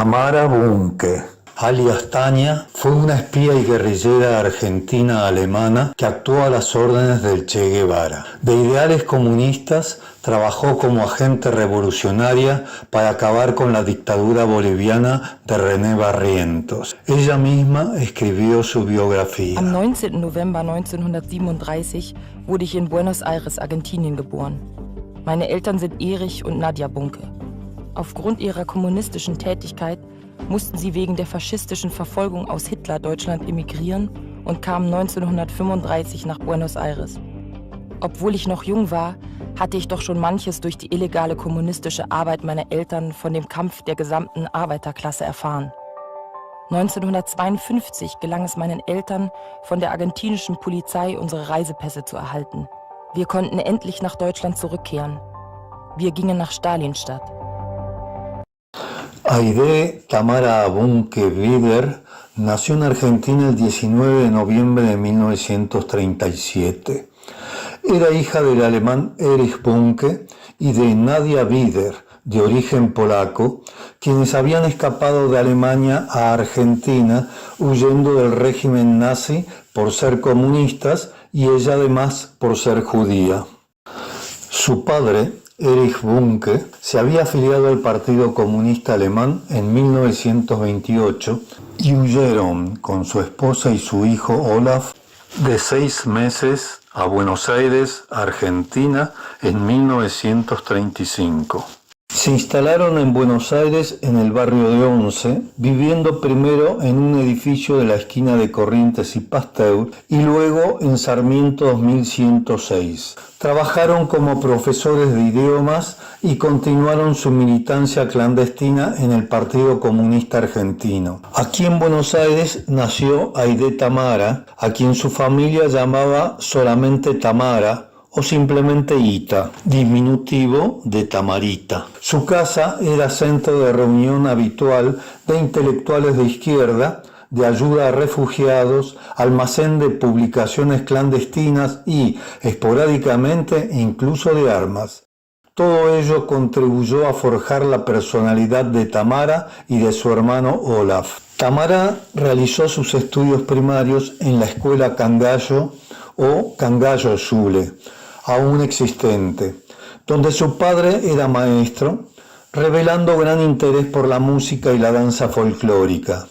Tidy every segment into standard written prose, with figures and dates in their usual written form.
Tamara Bunke, alias Tania, fue una espía y guerrillera argentina-alemana que actuó a las órdenes del Che Guevara. De ideales comunistas, trabajó como agente revolucionaria para acabar con la dictadura boliviana de René Barrientos. Ella misma escribió su biografía. Am 19. November 1937 wurde ich in Buenos Aires, Argentinien geboren. Meine Eltern sind Erich und Nadja Bunke. Aufgrund ihrer kommunistischen Tätigkeit mussten sie wegen der faschistischen Verfolgung aus Hitler-Deutschland emigrieren und kamen 1935 nach Buenos Aires. Obwohl ich noch jung war, hatte ich doch schon manches durch die illegale kommunistische Arbeit meiner Eltern von dem Kampf der gesamten Arbeiterklasse erfahren. 1952 gelang es meinen Eltern, von der argentinischen Polizei unsere Reisepässe zu erhalten. Wir konnten endlich nach Deutschland zurückkehren. Wir gingen nach Stalinstadt. Aide Tamara Bunke Wider nació en Argentina el 19 de noviembre de 1937. Era hija del alemán Erich Bunke y de Nadia Wider, de origen polaco, quienes habían escapado de Alemania a Argentina huyendo del régimen nazi por ser comunistas y ella además por ser judía. Su padre, Erich Bunke, se había afiliado al Partido Comunista Alemán en 1928 y huyeron con su esposa y su hijo Olaf de 6 meses a Buenos Aires, Argentina, en 1935. Se instalaron en Buenos Aires en el barrio de Once, viviendo primero en un edificio de la esquina de Corrientes y Pasteur y luego en Sarmiento 2106. Trabajaron como profesores de idiomas y continuaron su militancia clandestina en el Partido Comunista Argentino. Aquí en Buenos Aires nació Aide Tamara, a quien su familia llamaba solamente Tamara, o simplemente Ita, diminutivo de Tamarita. Su casa era centro de reunión habitual de intelectuales de izquierda, de ayuda a refugiados, almacén de publicaciones clandestinas y, esporádicamente, incluso de armas. Todo ello contribuyó a forjar la personalidad de Tamara y de su hermano Olaf. Tamara realizó sus estudios primarios en la escuela Cangallo o Cangallo Schule, aún existente, donde su padre era maestro, revelando gran interés por la música y la danza folclórica.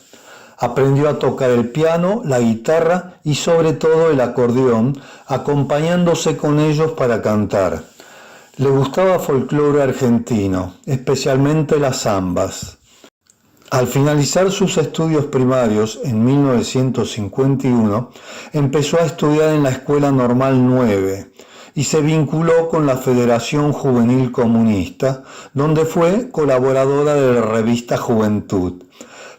Aprendió a tocar el piano, la guitarra y sobre todo el acordeón, acompañándose con ellos para cantar. Le gustaba folclore argentino, especialmente las zambas. Al finalizar sus estudios primarios en 1951, empezó a estudiar en la Escuela Normal 9 y se vinculó con la Federación Juvenil Comunista, donde fue colaboradora de la revista Juventud.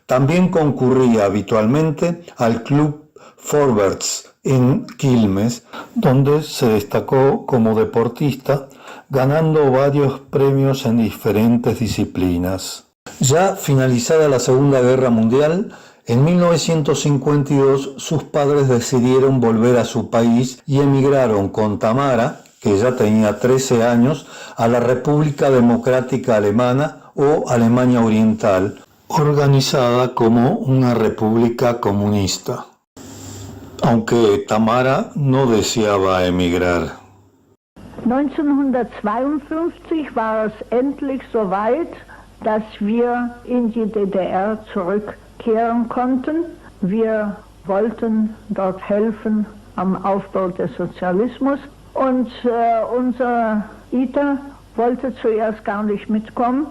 También concurría habitualmente al Club Forberts en Quilmes, donde se destacó como deportista, ganando varios premios en diferentes disciplinas. Ya finalizada la Segunda Guerra Mundial, en 1952 sus padres decidieron volver a su país y emigraron con Tamara, que ya tenía 13 años, a la República Democrática Alemana o Alemania Oriental, organizada como una república comunista, aunque Tamara no deseaba emigrar. 1952 war es endlich soweit, dass wir in die DDR zurückkehren konnten. Wir wollten dort helfen am Aufbau des Sozialismus und unser Ita wollte zuerst gar nicht mitkommen.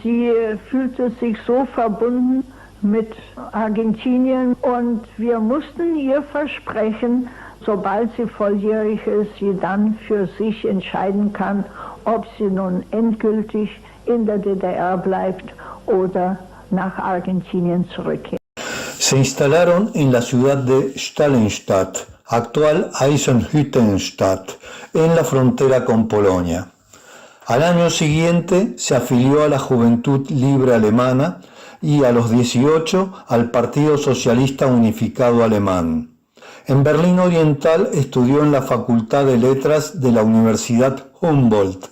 Sie fühlte sich so verbunden mit Argentinien und wir mussten ihr versprechen, sobald sie volljährig ist, sie dann für sich entscheiden kann, ob sie nun endgültig in der DDR bleibt oder nach Argentinien zurückkehrt. Se instalaron en la ciudad de Stalinstadt, actual Eisenhüttenstadt, en la frontera con Polonia. Al año siguiente se afilió a la Juventud Libre Alemana y a los 18 al Partido Socialista Unificado Alemán. En Berlín Oriental estudió en la Facultad de Letras de la Universidad Humboldt.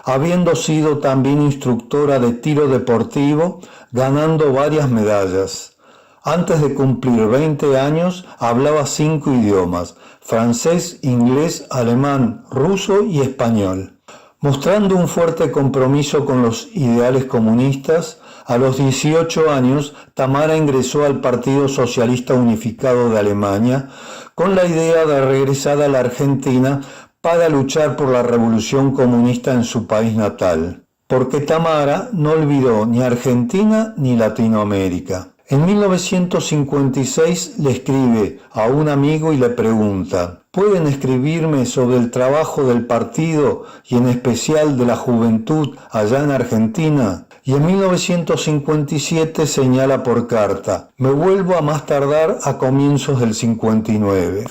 habiendo sido también instructora de tiro deportivo, ganando varias medallas. Antes de cumplir 20 años, hablaba 5 idiomas: francés, inglés, alemán, ruso y español. Mostrando un fuerte compromiso con los ideales comunistas, a los 18 años, Tamara ingresó al Partido Socialista Unificado de Alemania con la idea de regresar a la Argentina para luchar por la revolución comunista en su país natal, porque Tamara no olvidó ni Argentina ni Latinoamérica. En 1956 le escribe a un amigo y le pregunta: ¿pueden escribirme sobre el trabajo del partido y en especial de la juventud allá en Argentina? Y en 1957 señala por carta: me vuelvo a más tardar a comienzos del 59.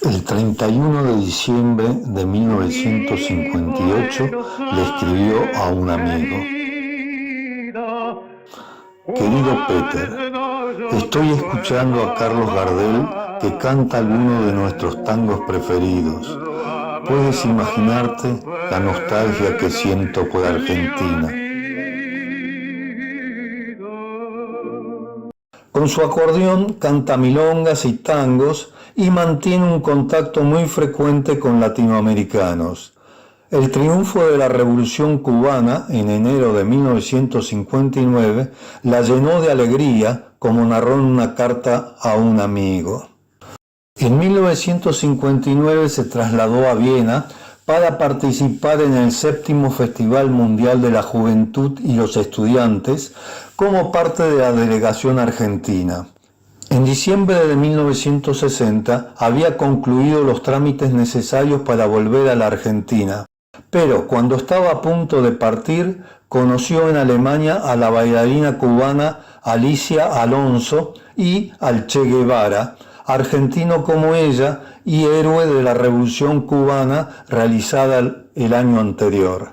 El 31 de diciembre de 1958 le escribió a un amigo: querido Peter, estoy escuchando a Carlos Gardel que canta alguno de nuestros tangos preferidos. Puedes imaginarte la nostalgia que siento por Argentina. Con su acordeón canta milongas y tangos y mantiene un contacto muy frecuente con latinoamericanos. El triunfo de la Revolución Cubana en enero de 1959 la llenó de alegría, como narró en una carta a un amigo. En 1959 se trasladó a Viena para participar en el 7º Festival Mundial de la Juventud y los Estudiantes como parte de la delegación argentina. En diciembre de 1960 había concluido los trámites necesarios para volver a la Argentina, pero cuando estaba a punto de partir, conoció en Alemania a la bailarina cubana Alicia Alonso y al Che Guevara, argentino como ella y héroe de la Revolución Cubana realizada el año anterior.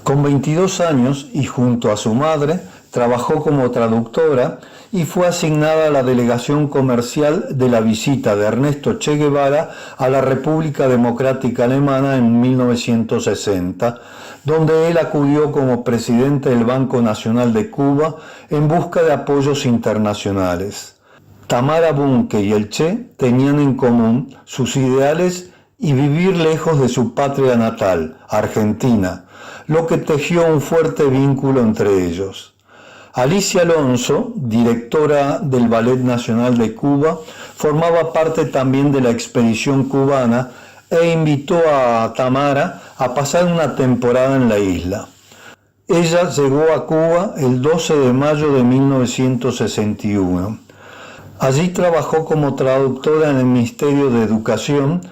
Con 22 años y junto a su madre, trabajó como traductora y fue asignada a la delegación comercial de la visita de Ernesto Che Guevara a la República Democrática Alemana en 1960, donde él acudió como presidente del Banco Nacional de Cuba en busca de apoyos internacionales. Tamara Bunke y el Che tenían en común sus ideales y vivir lejos de su patria natal, Argentina, lo que tejió un fuerte vínculo entre ellos. Alicia Alonso, directora del Ballet Nacional de Cuba, formaba parte también de la expedición cubana e invitó a Tamara a pasar una temporada en la isla. Ella llegó a Cuba el 12 de mayo de 1961. Allí trabajó como traductora en el Ministerio de Educación,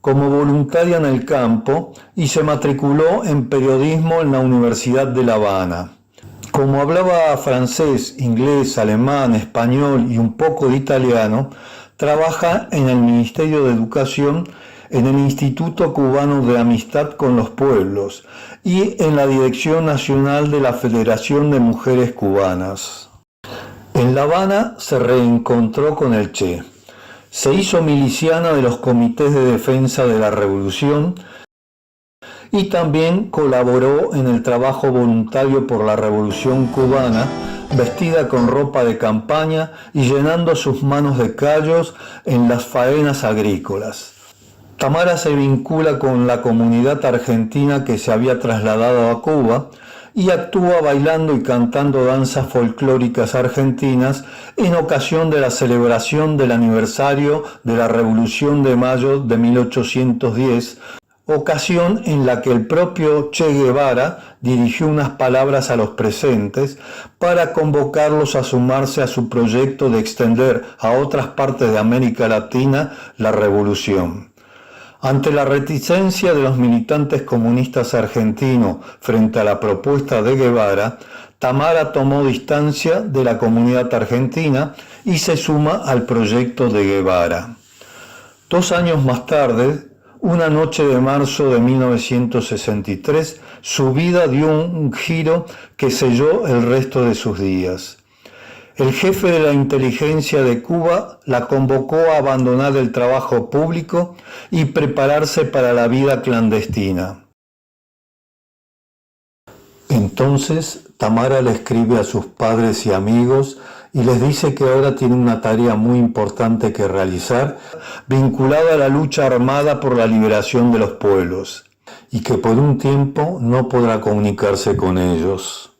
como voluntaria en el campo y se matriculó en periodismo en la Universidad de La Habana. Como hablaba francés, inglés, alemán, español y un poco de italiano, trabaja en el Ministerio de Educación, en el Instituto Cubano de Amistad con los Pueblos y en la Dirección Nacional de la Federación de Mujeres Cubanas. En La Habana se reencontró con el Che. Se hizo miliciana de los comités de defensa de la revolución y también colaboró en el trabajo voluntario por la Revolución Cubana, vestida con ropa de campaña y llenando sus manos de callos en las faenas agrícolas. Tamara se vincula con la comunidad argentina que se había trasladado a Cuba y actúa bailando y cantando danzas folclóricas argentinas en ocasión de la celebración del aniversario de la Revolución de Mayo de 1810, ocasión en la que el propio Che Guevara dirigió unas palabras a los presentes para convocarlos a sumarse a su proyecto de extender a otras partes de América Latina la revolución. Ante la reticencia de los militantes comunistas argentinos frente a la propuesta de Guevara, Tamara tomó distancia de la comunidad argentina y se suma al proyecto de Guevara. 2 años más tarde, una noche de marzo de 1963, su vida dio un giro que selló el resto de sus días. El jefe de la inteligencia de Cuba la convocó a abandonar el trabajo público y prepararse para la vida clandestina. Entonces Tamara le escribe a sus padres y amigos y les dice que ahora tiene una tarea muy importante que realizar vinculada a la lucha armada por la liberación de los pueblos y que por un tiempo no podrá comunicarse con ellos.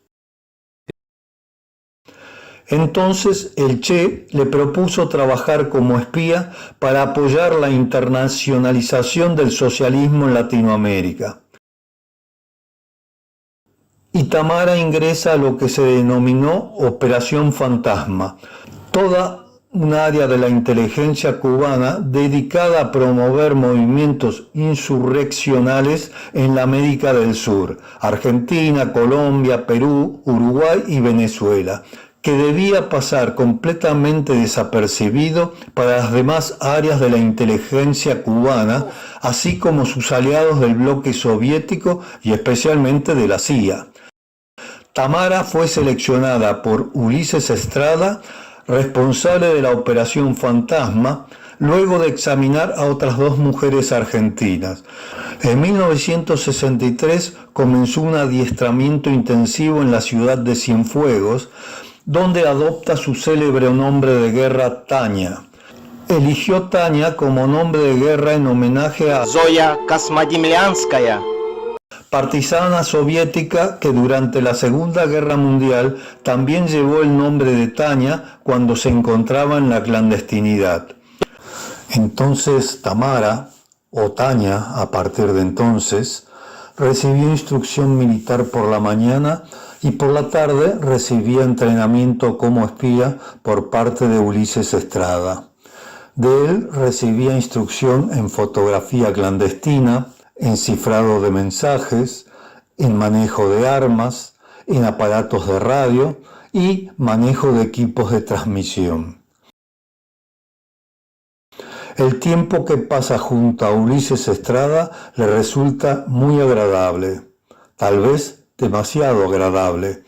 Entonces el Che le propuso trabajar como espía para apoyar la internacionalización del socialismo en Latinoamérica. Y Tamara ingresa a lo que se denominó Operación Fantasma, toda un área de la inteligencia cubana dedicada a promover movimientos insurreccionales en la América del Sur, Argentina, Colombia, Perú, Uruguay y Venezuela, que debía pasar completamente desapercibido para las demás áreas de la inteligencia cubana, así como sus aliados del bloque soviético y especialmente de la CIA. Tamara fue seleccionada por Ulises Estrada, responsable de la Operación Fantasma, luego de examinar a otras dos mujeres argentinas. En 1963 comenzó un adiestramiento intensivo en la ciudad de Cienfuegos, donde adopta su célebre nombre de guerra Tania. Eligió Tania como nombre de guerra en homenaje a Zoya Kosmodemlyanskaya, partisana soviética que durante la Segunda Guerra Mundial también llevó el nombre de Tania cuando se encontraba en la clandestinidad. Entonces Tamara, o Tania a partir de entonces, recibió instrucción militar por la mañana y por la tarde recibía entrenamiento como espía por parte de Ulises Estrada. De él recibía instrucción en fotografía clandestina, en cifrado de mensajes, en manejo de armas, en aparatos de radio y manejo de equipos de transmisión. El tiempo que pasa junto a Ulises Estrada le resulta muy agradable, tal vez demasiado agradable.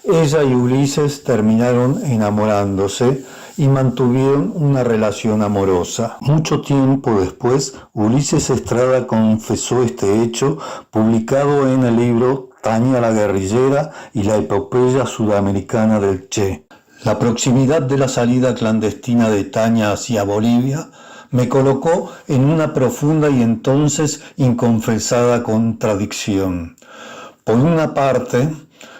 Ella y Ulises terminaron enamorándose y mantuvieron una relación amorosa. Mucho tiempo después, Ulises Estrada confesó este hecho, publicado en el libro Tania la guerrillera y la epopeya sudamericana del Che. La proximidad de la salida clandestina de Tania hacia Bolivia me colocó en una profunda y entonces inconfesada contradicción. Por una parte,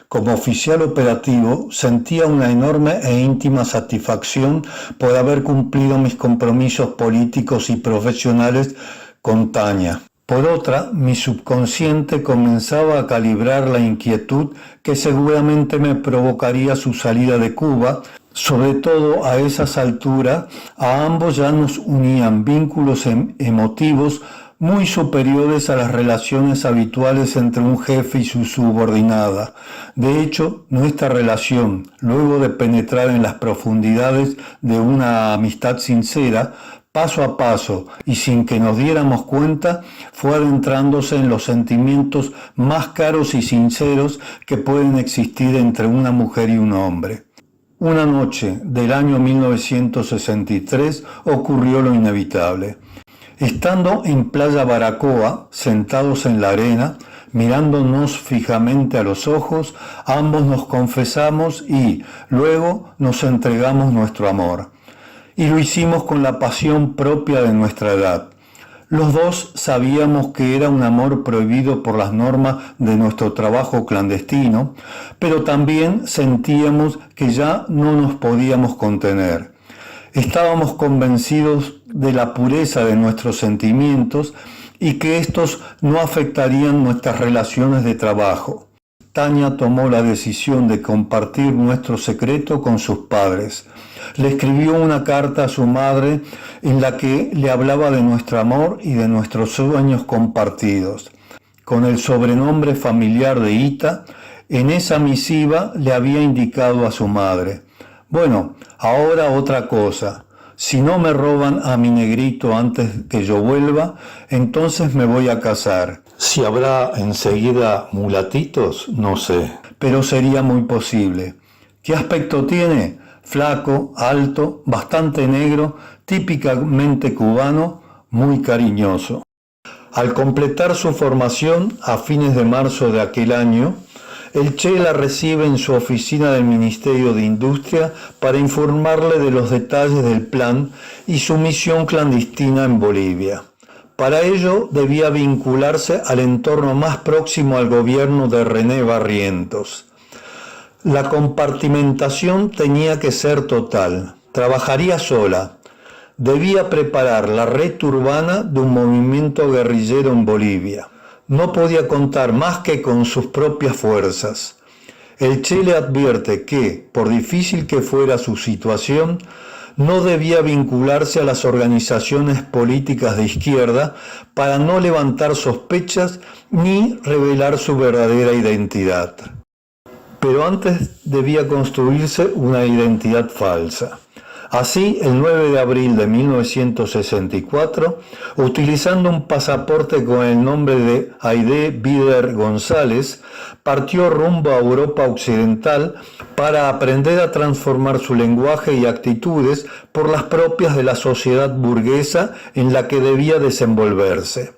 como oficial operativo, sentía una enorme e íntima satisfacción por haber cumplido mis compromisos políticos y profesionales con Tania. Por otra, mi subconsciente comenzaba a calibrar la inquietud que seguramente me provocaría su salida de Cuba. Sobre todo a esas alturas, a ambos ya nos unían vínculos emotivos muy superiores a las relaciones habituales entre un jefe y su subordinada. De hecho, nuestra relación, luego de penetrar en las profundidades de una amistad sincera, paso a paso y sin que nos diéramos cuenta, fue adentrándose en los sentimientos más caros y sinceros que pueden existir entre una mujer y un hombre. Una noche del año 1963 ocurrió lo inevitable. Estando en Playa Baracoa, sentados en la arena, mirándonos fijamente a los ojos, ambos nos confesamos y luego nos entregamos nuestro amor. Y lo hicimos con la pasión propia de nuestra edad. Los dos sabíamos que era un amor prohibido por las normas de nuestro trabajo clandestino, pero también sentíamos que ya no nos podíamos contener. Estábamos convencidos de la pureza de nuestros sentimientos y que estos no afectarían nuestras relaciones de trabajo. Tania tomó la decisión de compartir nuestro secreto con sus padres. Le escribió una carta a su madre en la que le hablaba de nuestro amor y de nuestros sueños compartidos. Con el sobrenombre familiar de Ita, en esa misiva le había indicado a su madre: bueno, ahora otra cosa. Si no me roban a mi negrito antes que yo vuelva, entonces me voy a casar. Si habrá enseguida mulatitos, no sé. Pero sería muy posible. ¿Qué aspecto tiene? Flaco, alto, bastante negro, típicamente cubano, muy cariñoso. Al completar su formación a fines de marzo de aquel año, el Che la recibe en su oficina del Ministerio de Industria para informarle de los detalles del plan y su misión clandestina en Bolivia. Para ello debía vincularse al entorno más próximo al gobierno de René Barrientos. La compartimentación tenía que ser total. Trabajaría sola. Debía preparar la red urbana de un movimiento guerrillero en Bolivia. No podía contar más que con sus propias fuerzas. El Che le advierte que, por difícil que fuera su situación, no debía vincularse a las organizaciones políticas de izquierda para no levantar sospechas ni revelar su verdadera identidad. Pero antes debía construirse una identidad falsa. Así, el 9 de abril de 1964, utilizando un pasaporte con el nombre de Aide Bider González, partió rumbo a Europa Occidental para aprender a transformar su lenguaje y actitudes por las propias de la sociedad burguesa en la que debía desenvolverse.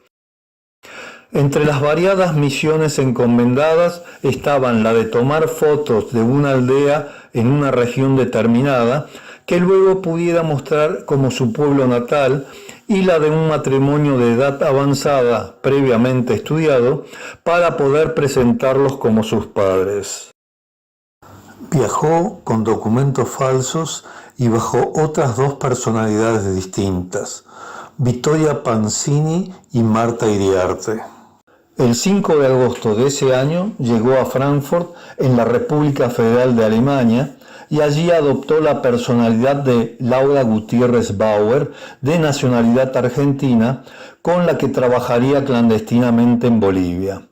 Entre las variadas misiones encomendadas estaban la de tomar fotos de una aldea en una región determinada, que luego pudiera mostrar como su pueblo natal, y la de un matrimonio de edad avanzada, previamente estudiado, para poder presentarlos como sus padres. Viajó con documentos falsos y bajo otras dos personalidades distintas, Vittoria Panzini y Marta Iriarte. El 5 de agosto de ese año llegó a Frankfurt, en la República Federal de Alemania, y allí adoptó la personalidad de Laura Gutiérrez Bauer, de nacionalidad argentina, con la que trabajaría clandestinamente en Bolivia.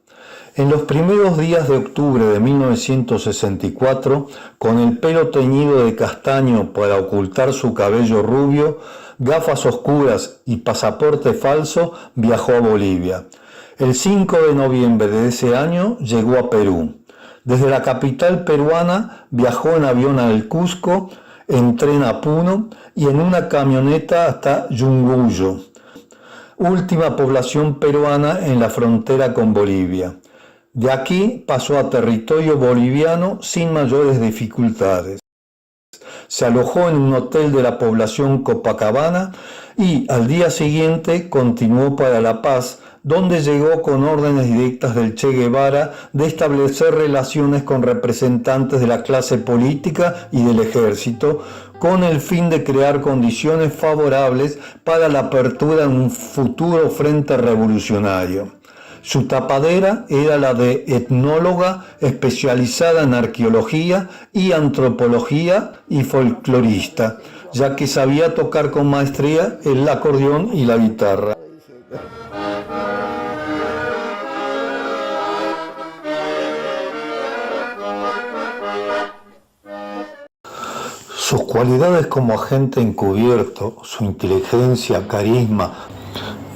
En los primeros días de octubre de 1964, con el pelo teñido de castaño para ocultar su cabello rubio, gafas oscuras y pasaporte falso, viajó a Bolivia. El 5 de noviembre de ese año llegó a Perú. Desde la capital peruana viajó en avión al Cusco, en tren a Puno y en una camioneta hasta Yunguyo, última población peruana en la frontera con Bolivia. De aquí pasó a territorio boliviano sin mayores dificultades. Se alojó en un hotel de la población Copacabana y al día siguiente continuó para La Paz, donde llegó con órdenes directas del Che Guevara de establecer relaciones con representantes de la clase política y del ejército, con el fin de crear condiciones favorables para la apertura de un futuro frente revolucionario. Su tapadera era la de etnóloga especializada en arqueología y antropología y folclorista, ya que sabía tocar con maestría el acordeón y la guitarra. Sus cualidades como agente encubierto, su inteligencia, carisma,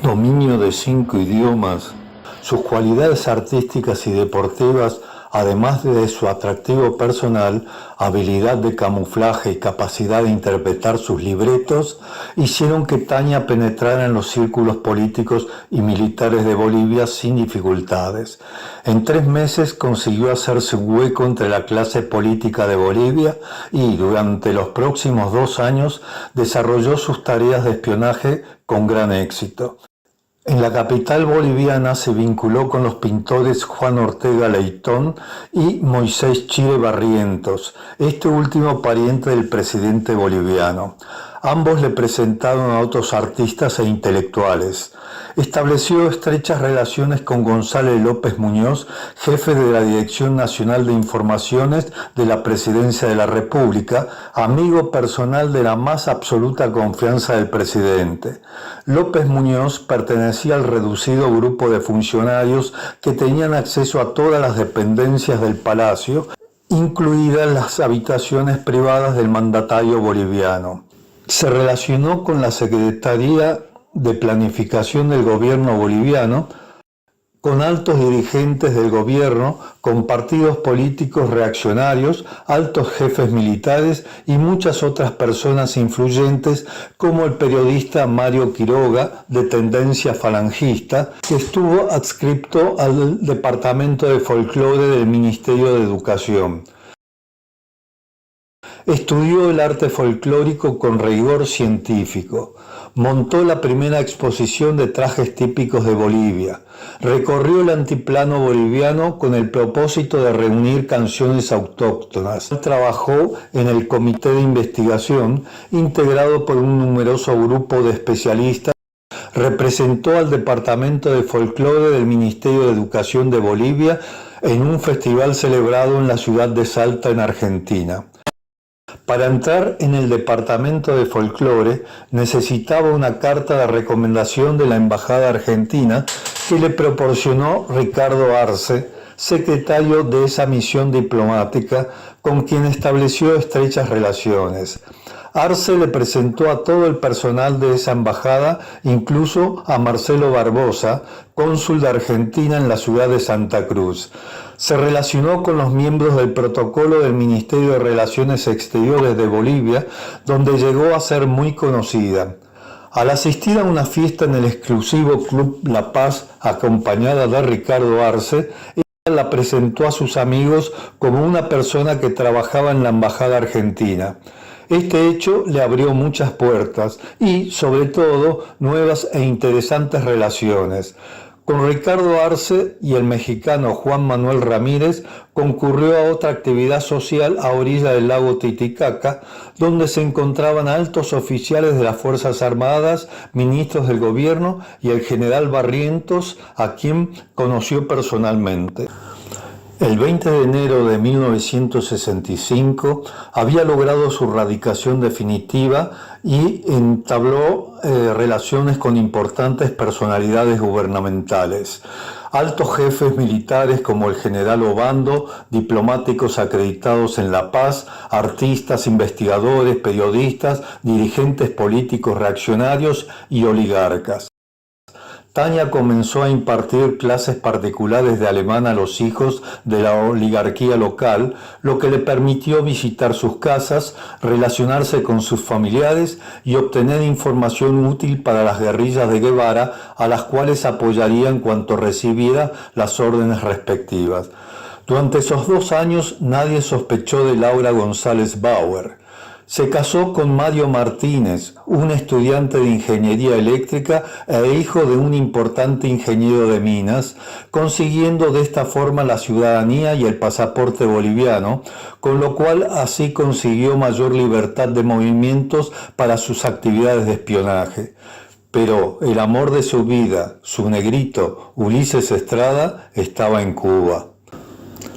dominio de 5 idiomas, sus cualidades artísticas y deportivas, además de su atractivo personal, habilidad de camuflaje y capacidad de interpretar sus libretos, hicieron que Tania penetrara en los círculos políticos y militares de Bolivia sin dificultades. En 3 meses consiguió hacerse un hueco entre la clase política de Bolivia y, durante los próximos 2 años, desarrolló sus tareas de espionaje con gran éxito. En la capital boliviana se vinculó con los pintores Juan Ortega Leitón y Moisés Chile Barrientos, este último pariente del presidente boliviano. Ambos le presentaron a otros artistas e intelectuales. Estableció estrechas relaciones con González López Muñoz, jefe de la Dirección Nacional de Informaciones de la Presidencia de la República, amigo personal de la más absoluta confianza del presidente. López Muñoz pertenecía al reducido grupo de funcionarios que tenían acceso a todas las dependencias del palacio, incluidas las habitaciones privadas del mandatario boliviano. Se relacionó con la Secretaría de Planificación del gobierno boliviano, con altos dirigentes del gobierno, con partidos políticos reaccionarios, altos jefes militares y muchas otras personas influyentes, como el periodista Mario Quiroga, de tendencia falangista, que estuvo adscripto al Departamento de Folclore del Ministerio de Educación. Estudió el arte folclórico con rigor científico. Montó la primera exposición de trajes típicos de Bolivia. Recorrió el antiplano boliviano con el propósito de reunir canciones autóctonas. Trabajó en el comité de investigación, integrado por un numeroso grupo de especialistas. Representó al Departamento de Folclore del Ministerio de Educación de Bolivia en un festival celebrado en la ciudad de Salta, en Argentina. Para entrar en el Departamento de Folclore necesitaba una carta de recomendación de la Embajada Argentina que le proporcionó Ricardo Arce, secretario de esa misión diplomática, con quien estableció estrechas relaciones. Arce le presentó a todo el personal de esa embajada, incluso a Marcelo Barbosa, cónsul de Argentina en la ciudad de Santa Cruz. Se relacionó con los miembros del protocolo del Ministerio de Relaciones Exteriores de Bolivia, donde llegó a ser muy conocida. Al asistir a una fiesta en el exclusivo Club La Paz, acompañada de Ricardo Arce, ella la presentó a sus amigos como una persona que trabajaba en la Embajada Argentina. Este hecho le abrió muchas puertas y, sobre todo, nuevas e interesantes relaciones. Con Ricardo Arce y el mexicano Juan Manuel Ramírez concurrió a otra actividad social a orilla del lago Titicaca, donde se encontraban altos oficiales de las Fuerzas Armadas, ministros del gobierno y el general Barrientos, a quien conoció personalmente. El 20 de enero de 1965 había logrado su radicación definitiva y entabló relaciones con importantes personalidades gubernamentales. Altos jefes militares como el general Obando, diplomáticos acreditados en La Paz, artistas, investigadores, periodistas, dirigentes políticos reaccionarios y oligarcas. Tania comenzó a impartir clases particulares de alemán a los hijos de la oligarquía local, lo que le permitió visitar sus casas, relacionarse con sus familiares y obtener información útil para las guerrillas de Guevara, a las cuales apoyaría en cuanto recibiera las órdenes respectivas. Durante esos 2 años nadie sospechó de Laura González Bauer. Se casó con Mario Martínez, un estudiante de ingeniería eléctrica e hijo de un importante ingeniero de minas, consiguiendo de esta forma la ciudadanía y el pasaporte boliviano, con lo cual así consiguió mayor libertad de movimientos para sus actividades de espionaje. Pero el amor de su vida, su negrito Ulises Estrada, estaba en Cuba.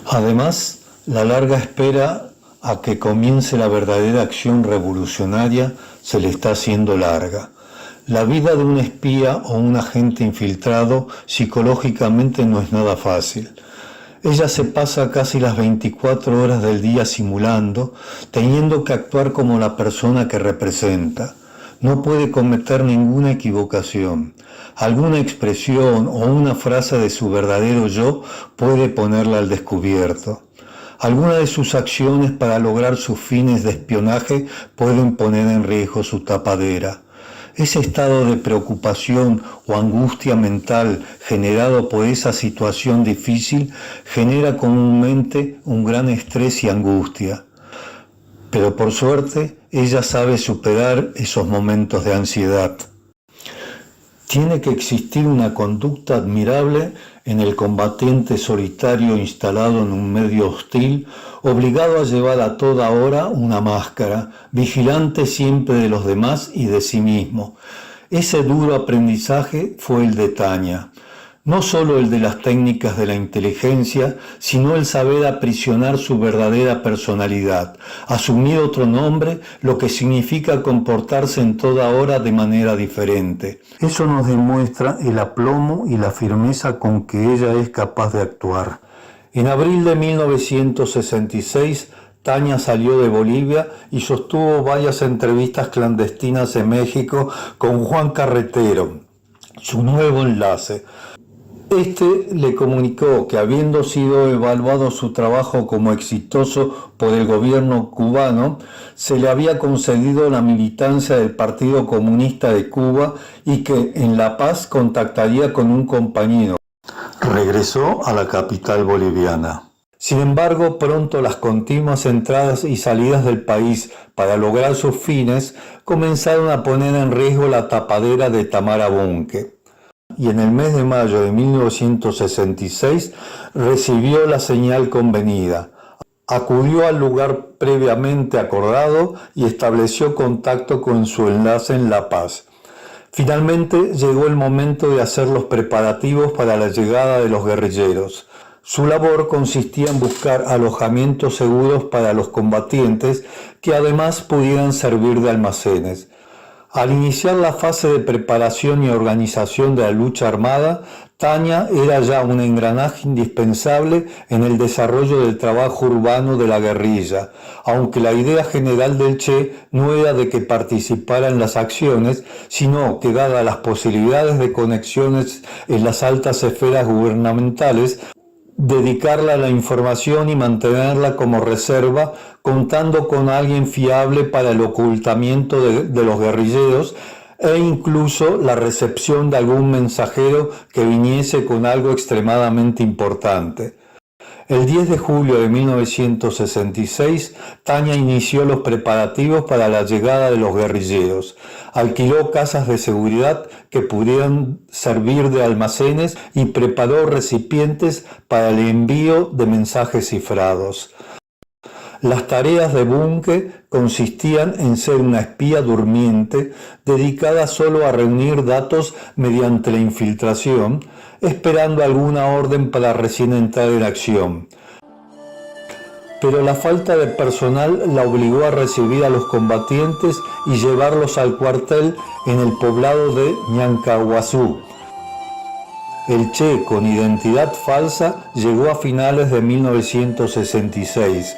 Además, la larga espera a que comience la verdadera acción revolucionaria se le está haciendo larga. La vida de un espía o un agente infiltrado psicológicamente no es nada fácil. Ella se pasa casi las 24 horas del día simulando, teniendo que actuar como la persona que representa. No puede cometer ninguna equivocación. Alguna expresión o una frase de su verdadero yo puede ponerla al descubierto. Algunas de sus acciones para lograr sus fines de espionaje pueden poner en riesgo su tapadera. Ese estado de preocupación o angustia mental generado por esa situación difícil genera comúnmente un gran estrés y angustia. Pero por suerte, ella sabe superar esos momentos de ansiedad. Tiene que existir una conducta admirable en el combatiente solitario instalado en un medio hostil, obligado a llevar a toda hora una máscara, vigilante siempre de los demás y de sí mismo. Ese duro aprendizaje fue el de Tania. No solo el de las técnicas de la inteligencia, sino el saber aprisionar su verdadera personalidad, asumir otro nombre, lo que significa comportarse en toda hora de manera diferente. Eso nos demuestra el aplomo y la firmeza con que ella es capaz de actuar. En abril de 1966, Tania salió de Bolivia y sostuvo varias entrevistas clandestinas en México con Juan Carretero, su nuevo enlace. Este le comunicó que, habiendo sido evaluado su trabajo como exitoso por el gobierno cubano, se le había concedido la militancia del Partido Comunista de Cuba y que en La Paz contactaría con un compañero. Regresó a la capital boliviana. Sin embargo, pronto las continuas entradas y salidas del país para lograr sus fines comenzaron a poner en riesgo la tapadera de Tamara Bunke. Y en el mes de mayo de 1966 recibió la señal convenida. Acudió al lugar previamente acordado y estableció contacto con su enlace en La Paz. Finalmente llegó el momento de hacer los preparativos para la llegada de los guerrilleros. Su labor consistía en buscar alojamientos seguros para los combatientes que además pudieran servir de almacenes. Al iniciar la fase de preparación y organización de la lucha armada, Tania era ya un engranaje indispensable en el desarrollo del trabajo urbano de la guerrilla, aunque la idea general del Che no era de que participara en las acciones, sino que, dadas las posibilidades de conexiones en las altas esferas gubernamentales, dedicarla a la información y mantenerla como reserva, contando con alguien fiable para el ocultamiento de los guerrilleros e incluso la recepción de algún mensajero que viniese con algo extremadamente importante. El 10 de julio de 1966, Tania inició los preparativos para la llegada de los guerrilleros. Alquiló casas de seguridad que pudieran servir de almacenes y preparó recipientes para el envío de mensajes cifrados. Las tareas de Bunke consistían en ser una espía durmiente dedicada solo a reunir datos mediante la infiltración, esperando alguna orden para recién entrar en acción. Pero la falta de personal la obligó a recibir a los combatientes y llevarlos al cuartel en el poblado de Ñancahuazú. El Che, con identidad falsa, llegó a finales de 1966.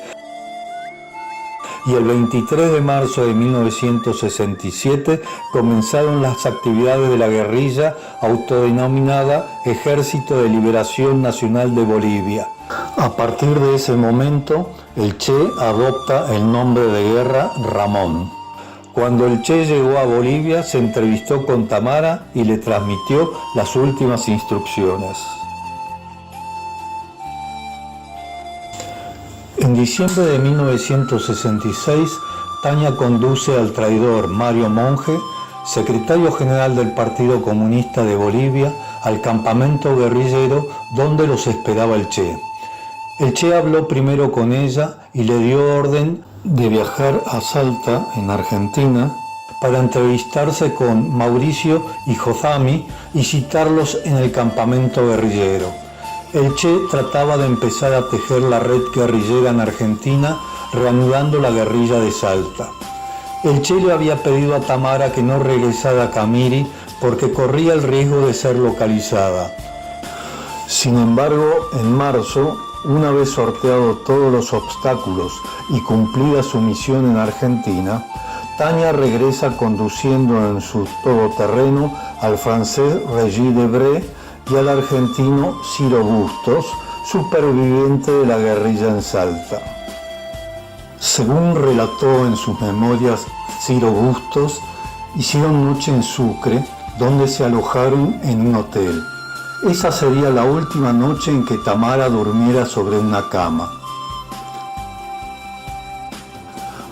Y el 23 de marzo de 1967 comenzaron las actividades de la guerrilla autodenominada Ejército de Liberación Nacional de Bolivia. A partir de ese momento, el Che adopta el nombre de guerra Ramón. Cuando el Che llegó a Bolivia, se entrevistó con Tamara y le transmitió las últimas instrucciones. En diciembre de 1966, Tania conduce al traidor Mario Monge, secretario general del Partido Comunista de Bolivia, al campamento guerrillero donde los esperaba el Che. El Che habló primero con ella y le dio orden de viajar a Salta, en Argentina, para entrevistarse con Mauricio y Jozami y citarlos en el campamento guerrillero. El Che trataba de empezar a tejer la red guerrillera en Argentina, reanudando la guerrilla de Salta. El Che le había pedido a Tamara que no regresara a Camiri porque corría el riesgo de ser localizada. Sin embargo, en marzo, una vez sorteado todos los obstáculos y cumplida su misión en Argentina, Tania regresa conduciendo en su todoterreno al francés Régis Debray y al argentino Ciro Bustos, superviviente de la guerrilla en Salta. Según relató en sus memorias Ciro Bustos, hicieron noche en Sucre, donde se alojaron en un hotel. Esa sería la última noche en que Tamara durmiera sobre una cama.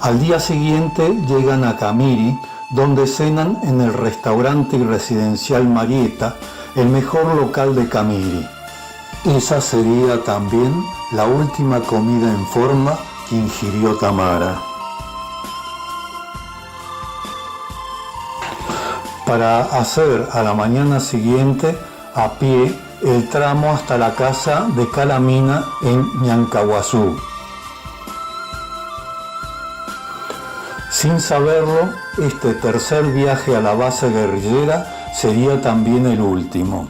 Al día siguiente llegan a Camiri, donde cenan en el restaurante y residencial Marieta, el mejor local de Camiri. Esa sería también la última comida en forma que ingirió Tamara. Para hacer a la mañana siguiente a pie el tramo hasta la casa de Calamina en Ñancahuazú. Sin saberlo, este tercer viaje a la base guerrillera sería también el último.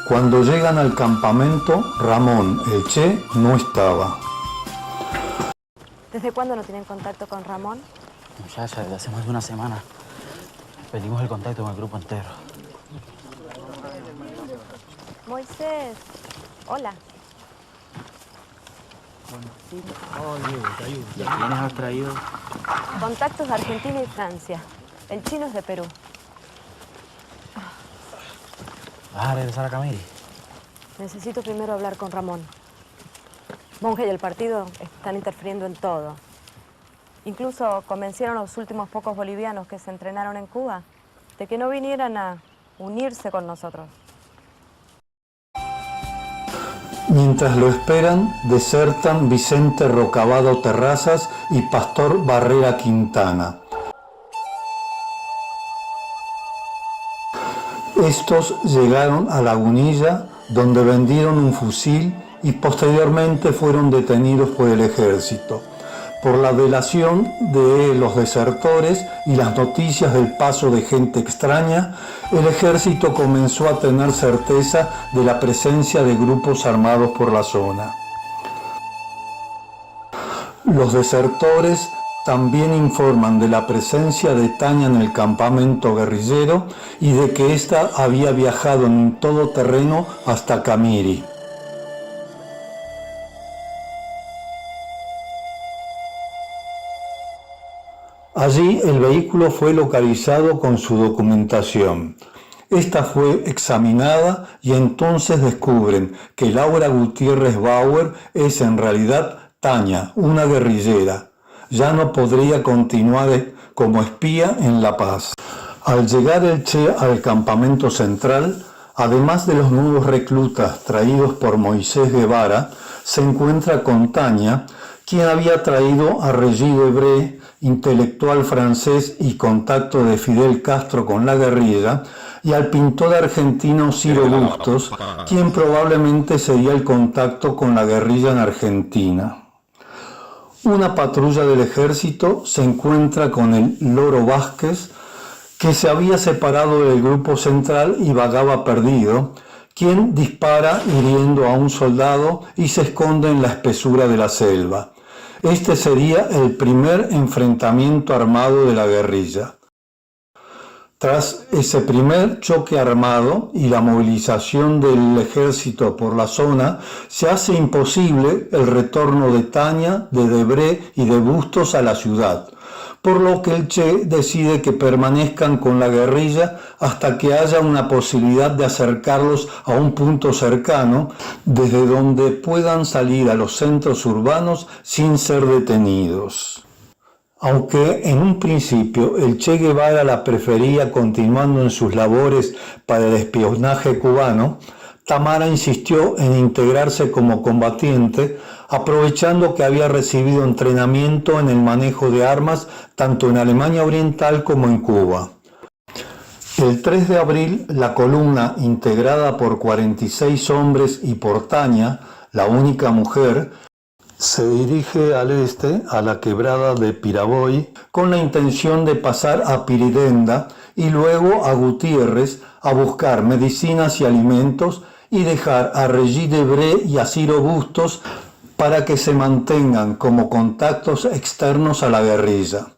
Cuando llegan al campamento, Ramón, el Che, no estaba. ¿Desde cuándo no tienen contacto con Ramón? Muchacha, desde hace más de una semana. Perdimos el contacto con el grupo entero. Moisés, hola. ¿Y a quiénes has traído? Contactos de Argentina y Francia. El chino es de Perú. ¿Vas a regresar a Camiri? Necesito primero hablar con Ramón. Monge y el partido están interfiriendo en todo. Incluso convencieron a los últimos pocos bolivianos que se entrenaron en Cuba de que no vinieran a unirse con nosotros. Mientras lo esperan, desertan Vicente Rocabado Terrazas y Pastor Barrera Quintana. Estos llegaron a Lagunilla, donde vendieron un fusil y posteriormente fueron detenidos por el ejército. Por la delación de los desertores y las noticias del paso de gente extraña, el ejército comenzó a tener certeza de la presencia de grupos armados por la zona. Los desertores también informan de la presencia de Tania en el campamento guerrillero y de que ésta había viajado en un todoterreno hasta Camiri. Allí el vehículo fue localizado con su documentación. Esta fue examinada y entonces descubren que Laura Gutiérrez Bauer es en realidad Tania, una guerrillera. Ya no podría continuar como espía en La Paz. Al llegar el Che al campamento central, además de los nuevos reclutas traídos por Moisés Guevara, se encuentra con Tania, quien había traído a Regis Debray, intelectual francés y contacto de Fidel Castro con la guerrilla, y al pintor argentino Ciro Bustos, quien probablemente sería el contacto con la guerrilla en Argentina. Una patrulla del ejército se encuentra con el Loro Vázquez, que se había separado del grupo central y vagaba perdido, quien dispara hiriendo a un soldado y se esconde en la espesura de la selva. Este sería el primer enfrentamiento armado de la guerrilla. Tras ese primer choque armado y la movilización del ejército por la zona, se hace imposible el retorno de Tania, de Debray y de Bustos a la ciudad, por lo que el Che decide que permanezcan con la guerrilla hasta que haya una posibilidad de acercarlos a un punto cercano, desde donde puedan salir a los centros urbanos sin ser detenidos. Aunque en un principio el Che Guevara la prefería continuando en sus labores para el espionaje cubano, Tamara insistió en integrarse como combatiente, aprovechando que había recibido entrenamiento en el manejo de armas tanto en Alemania Oriental como en Cuba. El 3 de abril, la columna, integrada por 46 hombres y por Tania, la única mujer, se dirige al este, a la quebrada de Piraboy, con la intención de pasar a Piridenda y luego a Gutiérrez a buscar medicinas y alimentos y dejar a Regis Debray y a Ciro Bustos para que se mantengan como contactos externos a la guerrilla.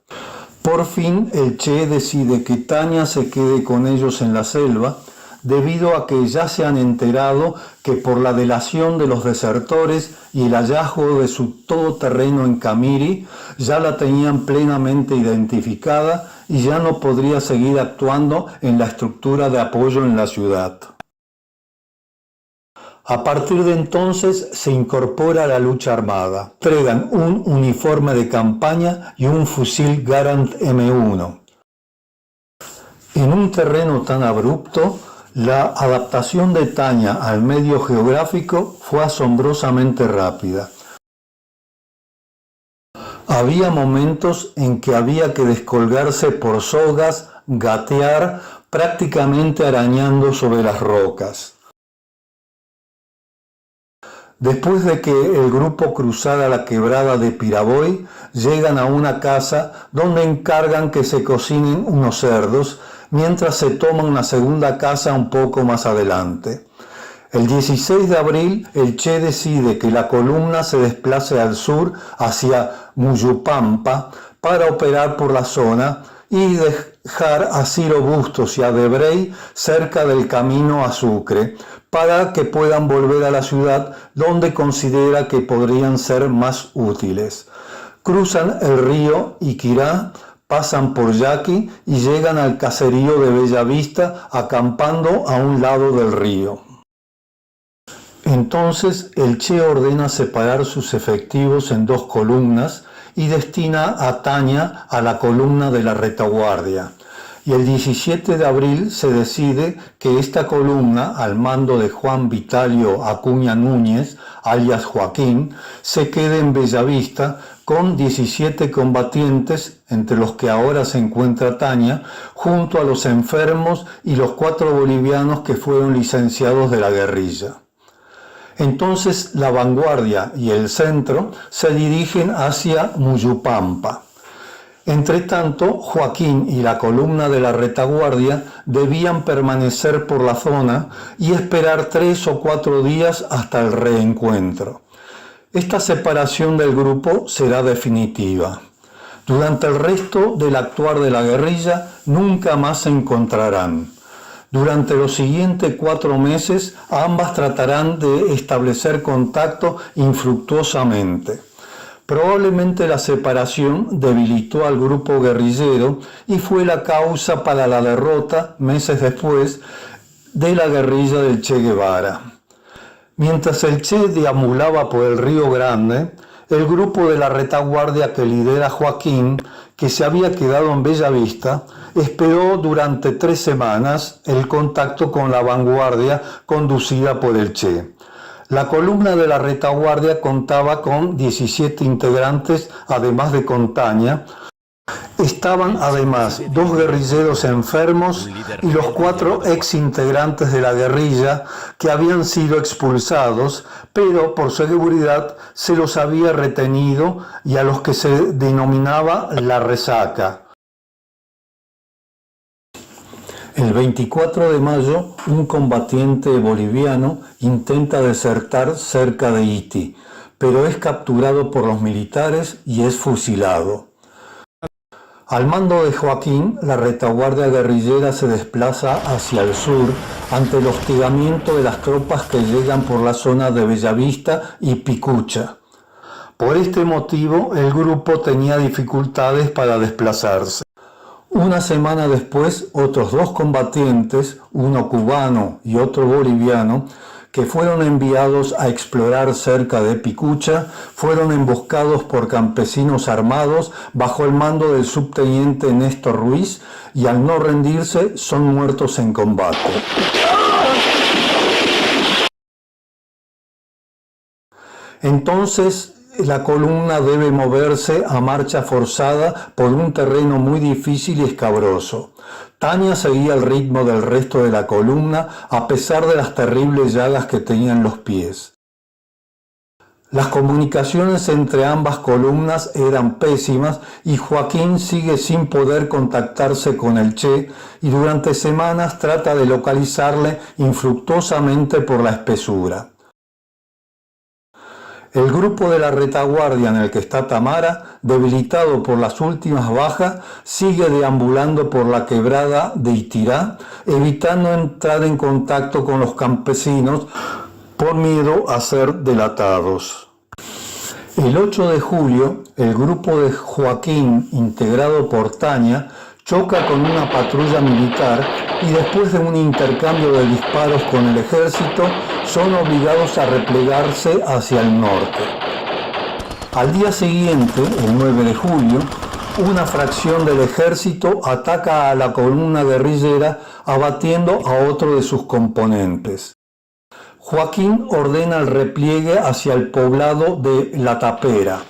Por fin, el Che decide que Tania se quede con ellos en la selva, debido a que ya se han enterado que por la delación de los desertores y el hallazgo de su todoterreno en Camiri, ya la tenían plenamente identificada y ya no podría seguir actuando en la estructura de apoyo en la ciudad. A partir de entonces se incorpora a la lucha armada. Entregan un uniforme de campaña y un fusil Garand M1. En un terreno tan abrupto, la adaptación de Tania al medio geográfico fue asombrosamente rápida. Había momentos en que había que descolgarse por sogas, gatear, prácticamente arañando sobre las rocas. Después de que el grupo cruzara la quebrada de Piraboy, llegan a una casa donde encargan que se cocinen unos cerdos, mientras se toma una segunda casa un poco más adelante. El 16 de abril, el Che decide que la columna se desplace al sur hacia Muyupampa para operar por la zona y dejar a Ciro Bustos y a Debrey cerca del camino a Sucre para que puedan volver a la ciudad donde considera que podrían ser más útiles. Cruzan el río Iquirá, pasan por Yaqui y llegan al caserío de Bellavista acampando a un lado del río. Entonces el Che ordena separar sus efectivos en dos columnas y destina a Tania a la columna de la retaguardia. Y el 17 de abril se decide que esta columna, al mando de Juan Vitalio Acuña Núñez, alias Joaquín, se quede en Bellavista con 17 combatientes, entre los que ahora se encuentra Tania, junto a los enfermos y los 4 bolivianos que fueron licenciados de la guerrilla. Entonces la vanguardia y el centro se dirigen hacia Muyupampa. Entretanto, Joaquín y la columna de la retaguardia debían permanecer por la zona y esperar 3 o 4 días hasta el reencuentro. Esta separación del grupo será definitiva. Durante el resto del actuar de la guerrilla nunca más se encontrarán. Durante los siguientes 4 meses ambas tratarán de establecer contacto infructuosamente. Probablemente la separación debilitó al grupo guerrillero y fue la causa para la derrota, meses después, de la guerrilla del Che Guevara. Mientras el Che deambulaba por el Río Grande, el grupo de la retaguardia que lidera Joaquín, que se había quedado en Bellavista, esperó durante 3 semanas el contacto con la vanguardia conducida por el Che. La columna de la retaguardia contaba con 17 integrantes, además de con Tania. Estaban además 2 guerrilleros enfermos y los 4 ex-integrantes de la guerrilla que habían sido expulsados, pero por seguridad se los había retenido y a los que se denominaba la resaca. El 24 de mayo, un combatiente boliviano intenta desertar cerca de Iti, pero es capturado por los militares y es fusilado. Al mando de Joaquín, la retaguardia guerrillera se desplaza hacia el sur ante el hostigamiento de las tropas que llegan por la zona de Bellavista y Picucha. Por este motivo, el grupo tenía dificultades para desplazarse. Una semana después, otros 2 combatientes, uno cubano y otro boliviano, que fueron enviados a explorar cerca de Picucha, fueron emboscados por campesinos armados bajo el mando del subteniente Néstor Ruiz y al no rendirse son muertos en combate. Entonces, la columna debe moverse a marcha forzada por un terreno muy difícil y escabroso. Tania seguía el ritmo del resto de la columna a pesar de las terribles llagas que tenía en los pies. Las comunicaciones entre ambas columnas eran pésimas y Joaquín sigue sin poder contactarse con el Che y durante semanas trata de localizarle infructuosamente por la espesura. El grupo de la retaguardia en el que está Tamara, debilitado por las últimas bajas, sigue deambulando por la quebrada de Itirá, evitando entrar en contacto con los campesinos por miedo a ser delatados. El 8 de julio, el grupo de Joaquín, integrado por Tania, choca con una patrulla militar y después de un intercambio de disparos con el ejército, son obligados a replegarse hacia el norte. Al día siguiente, el 9 de julio, una fracción del ejército ataca a la columna guerrillera abatiendo a otro de sus componentes. Joaquín ordena el repliegue hacia el poblado de La Tapera.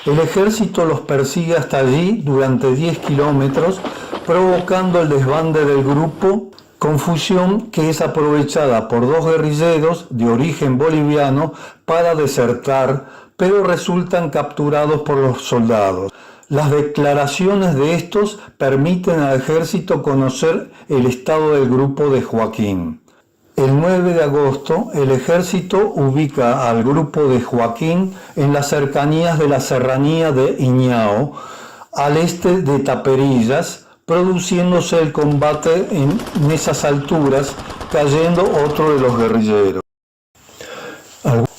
El ejército los persigue hasta allí durante 10 kilómetros, provocando el desbande del grupo, confusión que es aprovechada por 2 guerrilleros de origen boliviano para desertar, pero resultan capturados por los soldados. Las declaraciones de estos permiten al ejército conocer el estado del grupo de Joaquín. El 9 de agosto, el ejército ubica al grupo de Joaquín en las cercanías de la serranía de Iñao, al este de Taperillas, produciéndose el combate en esas alturas, cayendo otro de los guerrilleros.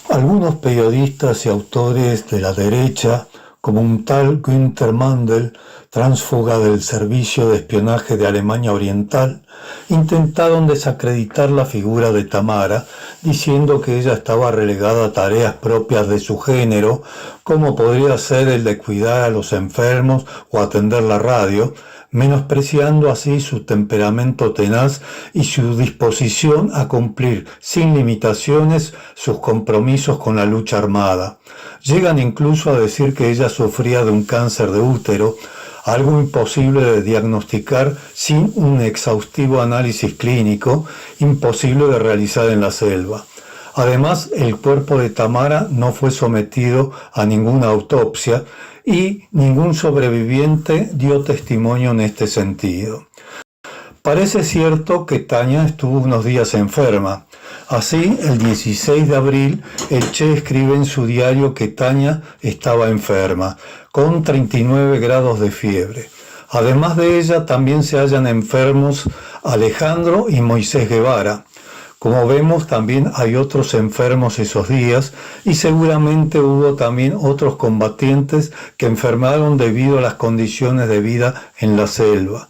Algunos periodistas y autores de la derecha, como un tal Günther Mandel, tránsfuga del servicio de espionaje de Alemania Oriental, intentaron desacreditar la figura de Tamara, diciendo que ella estaba relegada a tareas propias de su género, como podría ser el de cuidar a los enfermos o atender la radio, menospreciando así su temperamento tenaz y su disposición a cumplir sin limitaciones sus compromisos con la lucha armada. Llegan incluso a decir que ella sufría de un cáncer de útero, algo imposible de diagnosticar sin un exhaustivo análisis clínico, imposible de realizar en la selva. Además, el cuerpo de Tamara no fue sometido a ninguna autopsia y ningún sobreviviente dio testimonio en este sentido. Parece cierto que Tania estuvo unos días enferma. Así, el 16 de abril, el Che escribe en su diario que Tania estaba enferma, con 39 grados de fiebre. Además de ella, también se hallan enfermos Alejandro y Moisés Guevara. Como vemos, también hay otros enfermos esos días y seguramente hubo también otros combatientes que enfermaron debido a las condiciones de vida en la selva.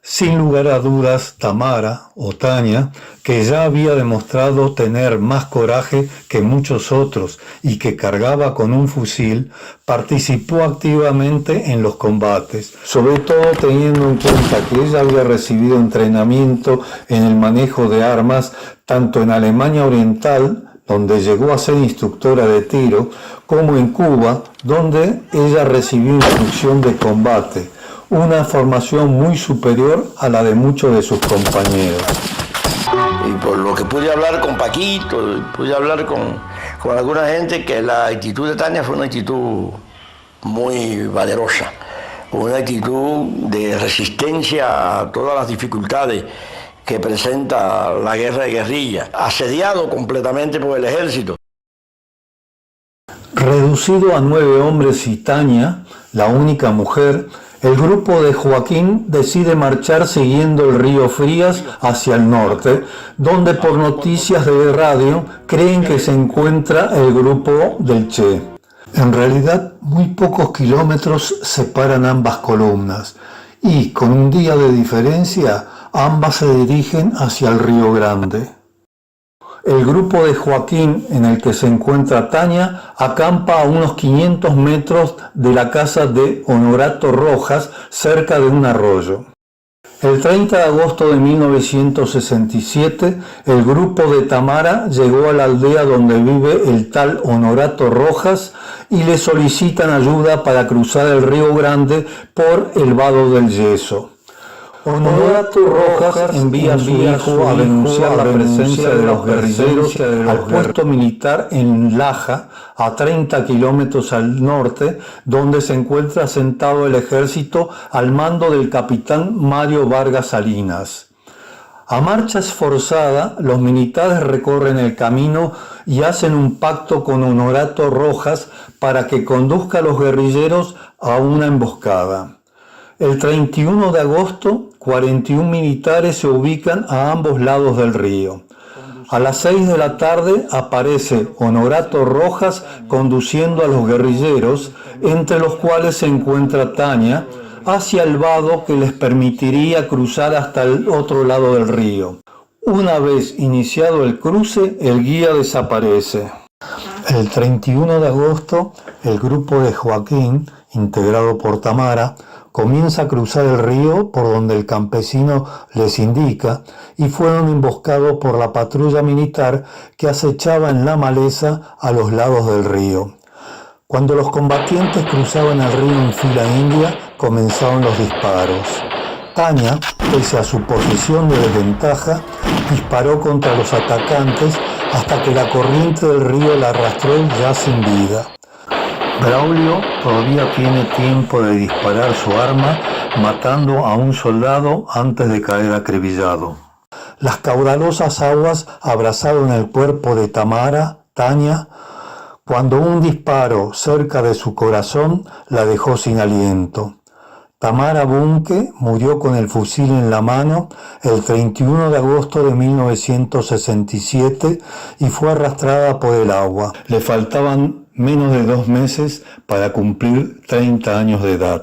Sin lugar a dudas, Tamara, o Tania, que ya había demostrado tener más coraje que muchos otros y que cargaba con un fusil, participó activamente en los combates, sobre todo teniendo en cuenta que ella había recibido entrenamiento en el manejo de armas tanto en Alemania Oriental, donde llegó a ser instructora de tiro, como en Cuba, donde ella recibió instrucción de combate, una formación muy superior a la de muchos de sus compañeros. Y por lo que pude hablar con Paquito, pude hablar con alguna gente, que la actitud de Tania fue una actitud muy valerosa, una actitud de resistencia a todas las dificultades que presenta la guerra de guerrilla, asediado completamente por el ejército. Reducido a 9 hombres y Tania, la única mujer, el grupo de Joaquín decide marchar siguiendo el río Frías hacia el norte, donde por noticias de radio creen que se encuentra el grupo del Che. En realidad, muy pocos kilómetros separan ambas columnas y, con un día de diferencia, ambas se dirigen hacia el Río Grande. El grupo de Joaquín, en el que se encuentra Tania, acampa a unos 500 metros de la casa de Honorato Rojas, cerca de un arroyo. El 30 de agosto de 1967, el grupo de Tamara llegó a la aldea donde vive el tal Honorato Rojas y le solicitan ayuda para cruzar el Río Grande por el vado del Yeso. Honorato Rojas envía a su hijo a denunciar la presencia de los guerrilleros al puesto militar en Laja, a 30 kilómetros al norte, donde se encuentra asentado el ejército al mando del capitán Mario Vargas Salinas. A marcha esforzada, los militares recorren el camino y hacen un pacto con Honorato Rojas para que conduzca a los guerrilleros a una emboscada. El 31 de agosto, 41 militares se ubican a ambos lados del río. A las 6 de la tarde aparece Honorato Rojas conduciendo a los guerrilleros, entre los cuales se encuentra Tania, hacia el vado que les permitiría cruzar hasta el otro lado del río. Una vez iniciado el cruce, el guía desaparece. El 31 de agosto, el grupo de Joaquín, integrado por Tamara, comienza a cruzar el río por donde el campesino les indica y fueron emboscados por la patrulla militar que acechaba en la maleza a los lados del río. Cuando los combatientes cruzaban el río en fila india, comenzaron los disparos. Tania, pese a su posición de desventaja, disparó contra los atacantes hasta que la corriente del río la arrastró ya sin vida. Braulio todavía tiene tiempo de disparar su arma, matando a un soldado antes de caer acribillado. Las caudalosas aguas abrazaron el cuerpo de Tania, cuando un disparo cerca de su corazón la dejó sin aliento. Tamara Bunke murió con el fusil en la mano el 31 de agosto de 1967 y fue arrastrada por el agua. Le faltaban menos de 2 meses para cumplir 30 años de edad.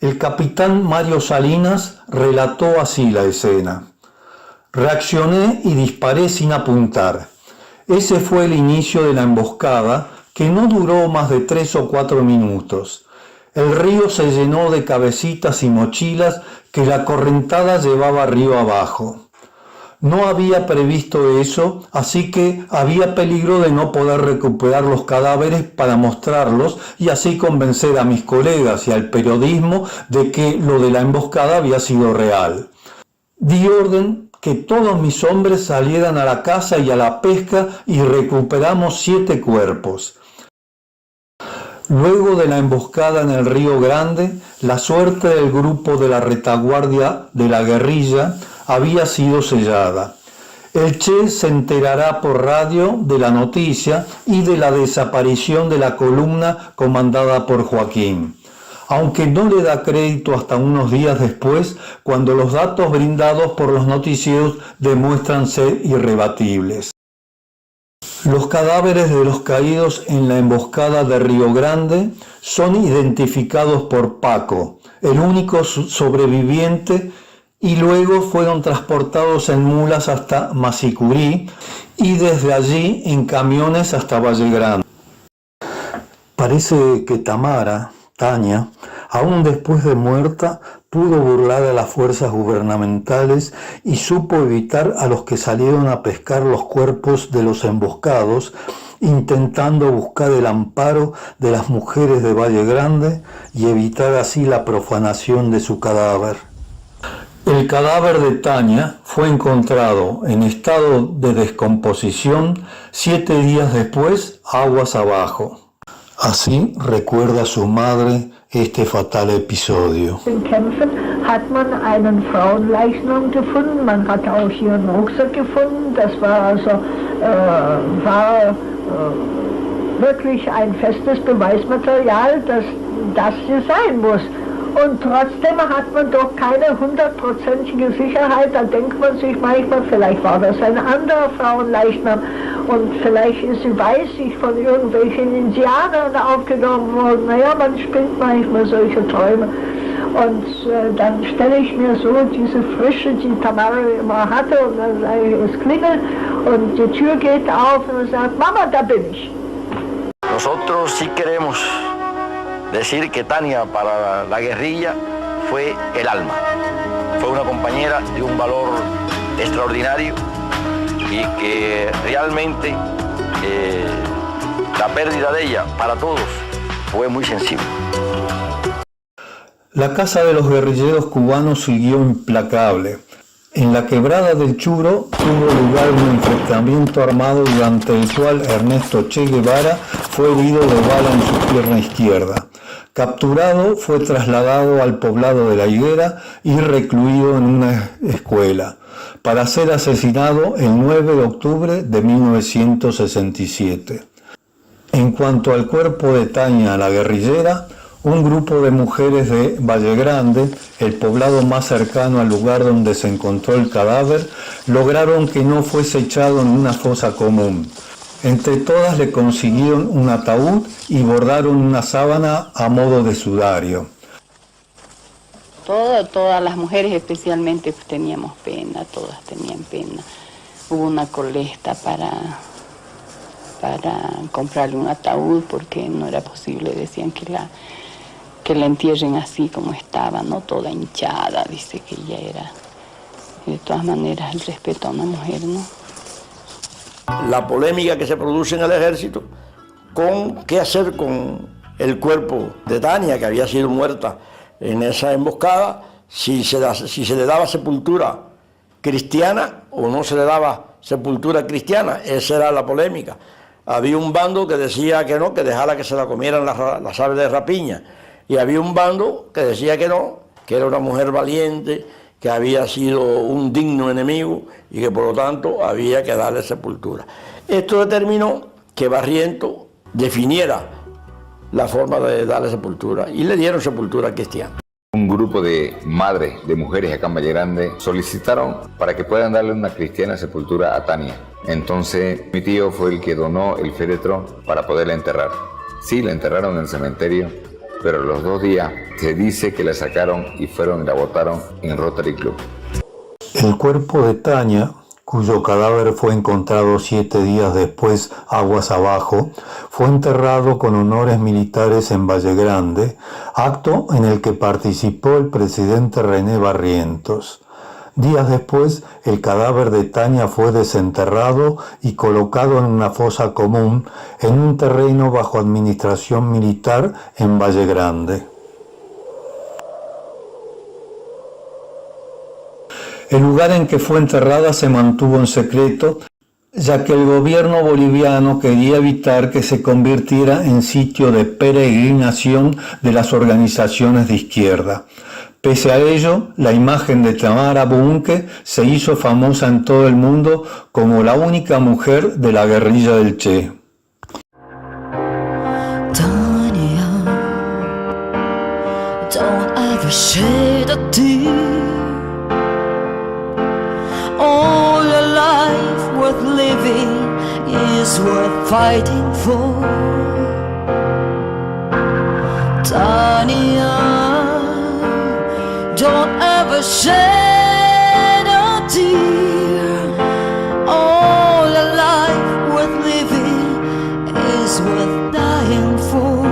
El capitán Mario Salinas relató así la escena. Reaccioné y disparé sin apuntar. Ese fue el inicio de la emboscada, que no duró más de 3 o 4 minutos. El río se llenó de cabecitas y mochilas que la correntada llevaba río abajo. No había previsto eso, así que había peligro de no poder recuperar los cadáveres para mostrarlos y así convencer a mis colegas y al periodismo de que lo de la emboscada había sido real. Di orden que todos mis hombres salieran a la caza y a la pesca y recuperamos 7 cuerpos. Luego de la emboscada en el Río Grande, la suerte del grupo de la retaguardia de la guerrilla había sido sellada. El Che se enterará por radio de la noticia y de la desaparición de la columna comandada por Joaquín, aunque no le da crédito hasta unos días después, cuando los datos brindados por los noticieros demuestran ser irrebatibles. Los cadáveres de los caídos en la emboscada de Río Grande son identificados por Paco, el único sobreviviente, y luego fueron transportados en mulas hasta Masicurí y desde allí en camiones hasta Valle Grande. Parece que Tania, aún después de muerta, pudo burlar a las fuerzas gubernamentales y supo evitar a los que salieron a pescar los cuerpos de los emboscados, intentando buscar el amparo de las mujeres de Valle Grande y evitar así la profanación de su cadáver. El cadáver de Tania fue encontrado en estado de descomposición 7 días después, aguas abajo. Así recuerda su madre este fatal episodio. In Kämpfen hat man einen Frauenleichnam gefunden, man hat auch hier einen Rucksack gefunden, das war also wirklich ein festes Beweismaterial, dass das hier sein muss. Und trotzdem hat man doch keine 100%ige Sicherheit, da denkt man sich manchmal, vielleicht war das ein anderer Frauenleichnam und vielleicht ist sie weißig von irgendwelchen Indianern aufgenommen worden. Naja, man spinnt manchmal solche Träume. Und dann stelle ich mir so diese Frische, die Tamara immer hatte, und dann sage ich, es klingelt und die Tür geht auf und sagt, Mama, da bin ich. Nosotros sí queremos decir que Tania para la guerrilla fue el alma. Fue una compañera de un valor extraordinario y que realmente la pérdida de ella para todos fue muy sensible. La casa de los guerrilleros cubanos siguió implacable. En la quebrada del Churo tuvo lugar un enfrentamiento armado durante el cual Ernesto Che Guevara fue herido de bala en su pierna izquierda. Capturado, fue trasladado al poblado de La Higuera y recluido en una escuela, para ser asesinado el 9 de octubre de 1967. En cuanto al cuerpo de Tania la guerrillera, un grupo de mujeres de Valle Grande, el poblado más cercano al lugar donde se encontró el cadáver, lograron que no fuese echado en una fosa común. Entre todas le consiguieron un ataúd y bordaron una sábana a modo de sudario. Todas las mujeres especialmente pues, teníamos pena, todas tenían pena. Hubo una colecta para comprarle un ataúd porque no era posible, decían que la entierren así como estaba, no toda hinchada, dice que ella era. Y de todas maneras el respeto a una mujer, ¿no? La polémica que se produce en el ejército con qué hacer con el cuerpo de Tania, que había sido muerta en esa emboscada, si se le daba sepultura cristiana o no se le daba sepultura cristiana. Esa era la polémica. Había un bando que decía que no, que dejara que se la comieran las aves de rapiña, y había un bando que decía que no, que era una mujer valiente, que había sido un digno enemigo y que por lo tanto había que darle sepultura. Esto determinó que Barrientos definiera la forma de darle sepultura y le dieron sepultura cristiana. Un grupo de madres de mujeres acá en Valle Grande solicitaron para que puedan darle una cristiana sepultura a Tania. Entonces mi tío fue el que donó el féretro para poderla enterrar. Sí, la enterraron en el cementerio, pero a los 2 días se dice que la sacaron y fueron y la botaron en Rotary Club. El cuerpo de Tania, cuyo cadáver fue encontrado 7 días después aguas abajo, fue enterrado con honores militares en Valle Grande, acto en el que participó el presidente René Barrientos. Días después, el cadáver de Tania fue desenterrado y colocado en una fosa común en un terreno bajo administración militar en Valle Grande. El lugar en que fue enterrada se mantuvo en secreto, ya que el gobierno boliviano quería evitar que se convirtiera en sitio de peregrinación de las organizaciones de izquierda. Pese a ello, la imagen de Tamara Bunke se hizo famosa en todo el mundo como la única mujer de la guerrilla del Che. Tanya, don't ever shed a tear. All your life worth living is worth fighting for. Tanya, don't ever shed a tear. All a life worth living is worth dying for.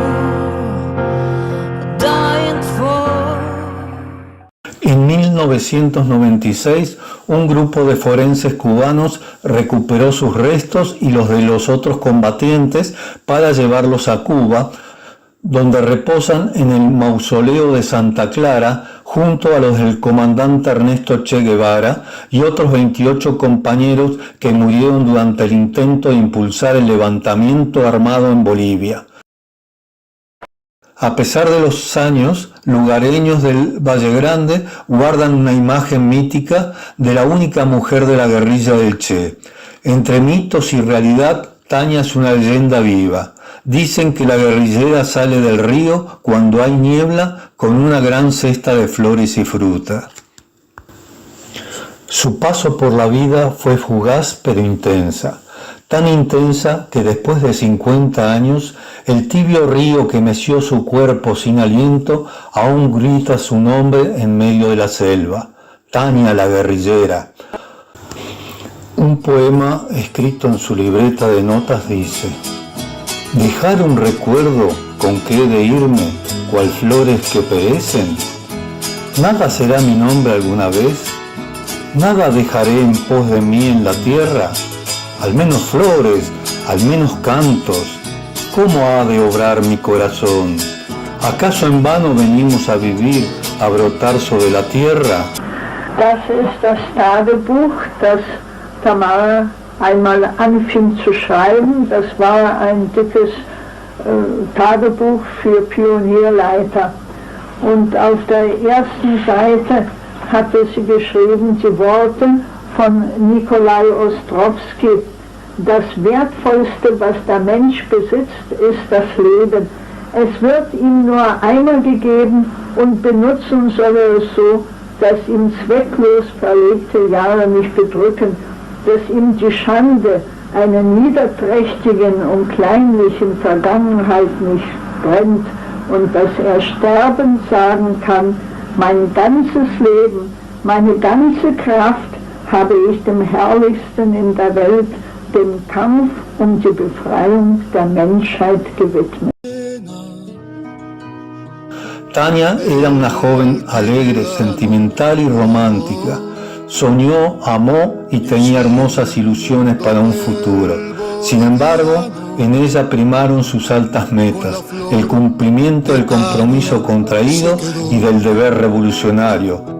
Dying for. En 1996, un grupo de forenses cubanos recuperó sus restos y los de los otros combatientes para llevarlos a Cuba, donde reposan en el mausoleo de Santa Clara junto a los del comandante Ernesto Che Guevara y otros 28 compañeros que murieron durante el intento de impulsar el levantamiento armado en Bolivia. A pesar de los años, lugareños del Valle Grande guardan una imagen mítica de la única mujer de la guerrilla del Che. Entre mitos y realidad, Tania es una leyenda viva. Dicen que la guerrillera sale del río cuando hay niebla con una gran cesta de flores y fruta. Su paso por la vida fue fugaz pero intensa. Tan intensa que después de 50 años, el tibio río que meció su cuerpo sin aliento aún grita su nombre en medio de la selva. Tania la guerrillera. Un poema escrito en su libreta de notas dice: dejar un recuerdo con que he de irme, cual flores que perecen. Nada será mi nombre alguna vez, nada dejaré en pos de mí en la tierra, al menos flores, al menos cantos. ¿Cómo ha de obrar mi corazón? ¿Acaso en vano venimos a vivir, a brotar sobre la tierra? Das ist das Tagebuch, das Tamara einmal anfing zu schreiben. Das war ein dickes Tagebuch für Pionierleiter. Und auf der ersten Seite hatte sie geschrieben die Worte von Nikolai Ostrowski: Das Wertvollste, was der Mensch besitzt, ist das Leben. Es wird ihm nur einmal gegeben und benutzen soll er es so, dass ihm zwecklos verlegte Jahre nicht bedrücken, dass ihm die Schande einer niederträchtigen und kleinlichen Vergangenheit nicht brennt und dass er sterbend sagen kann: Mein ganzes Leben, meine ganze Kraft habe ich dem Herrlichsten in der Welt, dem Kampf um die Befreiung der Menschheit gewidmet. Tania era una joven alegre, sentimental y romántica. Soñó, amó y tenía hermosas ilusiones para un futuro. Sin embargo, en ella primaron sus altas metas, el cumplimiento del compromiso contraído y del deber revolucionario.